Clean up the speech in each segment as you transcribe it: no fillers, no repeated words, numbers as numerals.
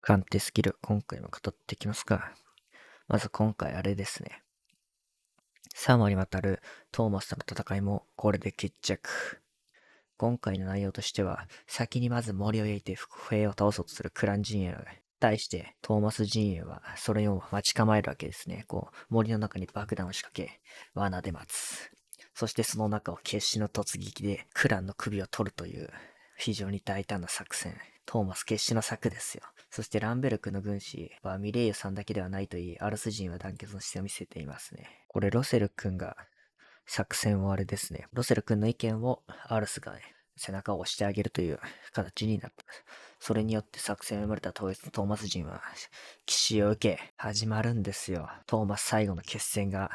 鑑定スキル、今回も語っていきますが、まず今回あれですね。3話にわたるトーマスとの戦いもこれで決着。今回の内容としては、先にまず森を焼いて伏兵を倒そうとするクラン陣営に対して、トーマス陣営はそれを待ち構えるわけですね。森の中に爆弾を仕掛け、罠で待つ。そしてその中を決死の突撃でクランの首を取るという、非常に大胆な作戦。トーマス決死の策ですよ。そしてランベルクの軍師はミレイユさんだけではないといい、アルス人は団結の姿勢を見せていますね。これロセル君が作戦をあれですね。ロセル君の意見をアルスが、背中を押してあげるという形になった。それによって作戦を生まれたトーマス人は、奇襲を受け、始まるんですよ。トーマス最後の決戦が。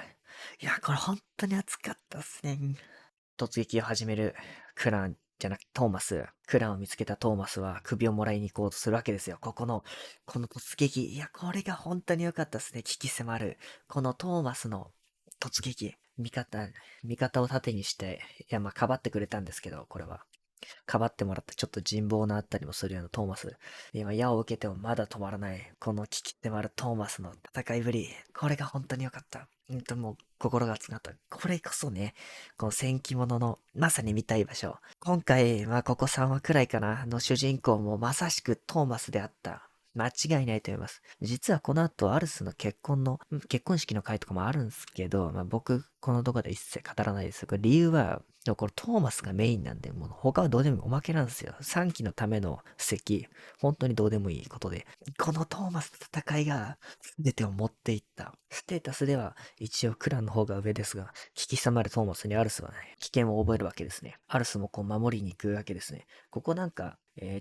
いや、これ本当に熱かったっすね。突撃を始めるクランじゃなくてトーマス。クランを見つけたトーマスは首をもらいに行こうとするわけですよ。この突撃。いや、これが本当に良かったですね。危機迫る。このトーマスの突撃。味方を盾にして、いや、かばってくれたんですけど、これは。かばってもらってちょっと人望のあったりもするようなトーマス。今、矢を受けてもまだ止まらない。この危機迫るトーマスの戦いぶり。これが本当に良かった。もう心が熱くなった。これこそね、この戦記物のまさに見たい場所。今回、ここ3話くらいかな、の主人公もまさしくトーマスであった。間違いないと思います。実はこの後、アルスの結婚式の回とかもあるんですけど、僕、この動画で一切語らないです。これ理由は、これトーマスがメインなんで、もう他はどうでもいいおまけなんですよ。3期のための席、本当にどうでもいいことで。このトーマスの戦いが全てを持っていった。ステータスでは一応クランの方が上ですが、危機迫るトーマスにアルスはね、危険を覚えるわけですね。アルスも守りに行くわけですね。ここ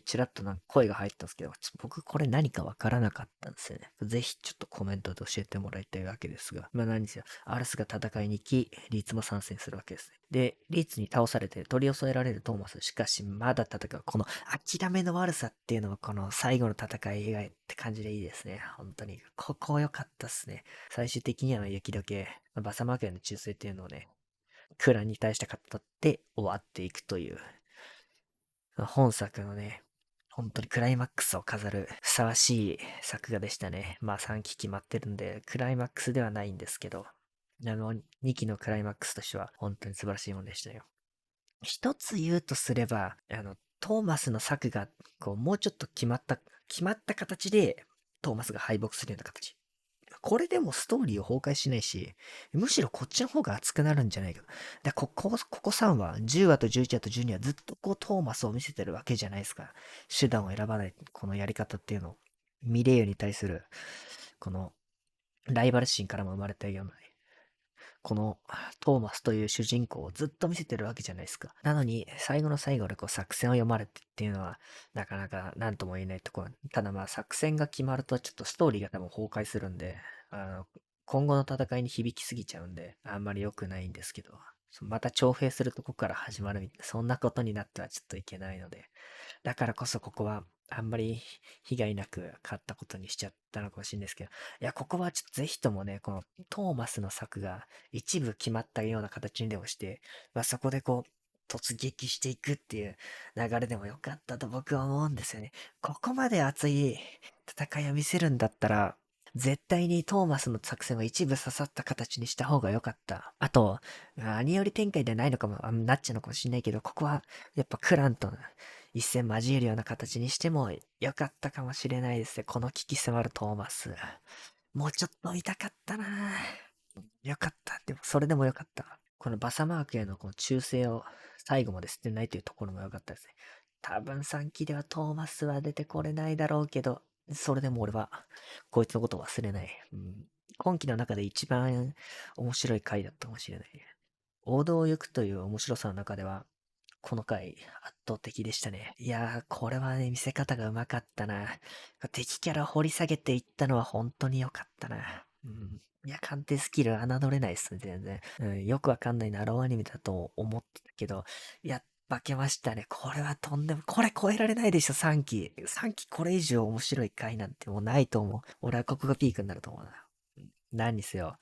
ちらっと声が入ったんですけど、僕これ何かわからなかったんですよね。ぜひちょっとコメントで教えてもらいたいわけですが、何ですよ。アルスが戦いに行き、リーツも参戦するわけですね。で、リーツに倒されて取り押さえられるトーマス。しかし、まだ戦う。この諦めの悪さっていうのは、この最後の戦い以外って感じでいいですね。本当に。ここ良かったっすね。最終的には雪解け、バサマークへの忠誠っていうのをね、クランに対して語って終わっていくという、本作のね、本当にクライマックスを飾るふさわしい作画でしたね。3期決まってるんで、クライマックスではないんですけど、2期のクライマックスとしては本当に素晴らしいもんでしたよ。一つ言うとすれば、トーマスの策が、もうちょっと決まった形で、トーマスが敗北するような形。これでもストーリーを崩壊しないし、むしろこっちの方が熱くなるんじゃないか。ここ3話、10話と11話と12話ずっとトーマスを見せてるわけじゃないですか。手段を選ばない、このやり方っていうのを。ミレイユに対する、この、ライバル心からも生まれたようなね、このトーマスという主人公をずっと見せてるわけじゃないですか。なのに、最後の最後で作戦を読まれてっていうのは、なかなか何とも言えないところ。ただ作戦が決まるとちょっとストーリーが多分崩壊するんで、今後の戦いに響きすぎちゃうんで、あんまり良くないんですけど、また徴兵するとこから始まるみたいな、そんなことになってはちょっといけないので、だからこそここはあんまり被害なく勝ったことにしちゃったのかもしれないですけど、いや、ここはちょっとぜひともね、このトーマスの策が一部決まったような形にでもして、そこで突撃していくっていう流れでもよかったと僕は思うんですよね。ここまで熱い戦いを見せるんだったら、絶対にトーマスの作戦は一部刺さった形にした方が良かった。あと、兄寄り展開ではないのかも、なっちゃうのかもしれないけど、ここはやっぱクランと一戦交えるような形にしても良かったかもしれないですね。この危機迫るトーマス。もうちょっと見たかったな。よかった。でも、それでもよかった。このバサマークへのこの忠誠を最後まで捨てないというところも良かったですね。多分3期ではトーマスは出てこれないだろうけど、それでも俺は、こいつのことを忘れない。今期の中で一番面白い回だったかもしれない。王道を行くという面白さの中では、この回、圧倒的でしたね。いやー、これはね、見せ方がうまかったな。敵キャラ掘り下げていったのは本当に良かったな。いや、鑑定スキル侮れないっすね、全然。よくわかんないナローアニメだと思ってたけど、いや、化けましたね。これはとんでも、これ超えられないでしょ、3期。3期これ以上面白い回なんてもうないと思う。俺はここがピークになると思うな。何にせよ、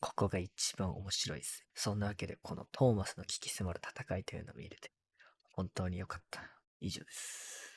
ここが一番面白いです。そんなわけで、このトーマスの危機迫る戦いというのを見れて、本当に良かった。以上です。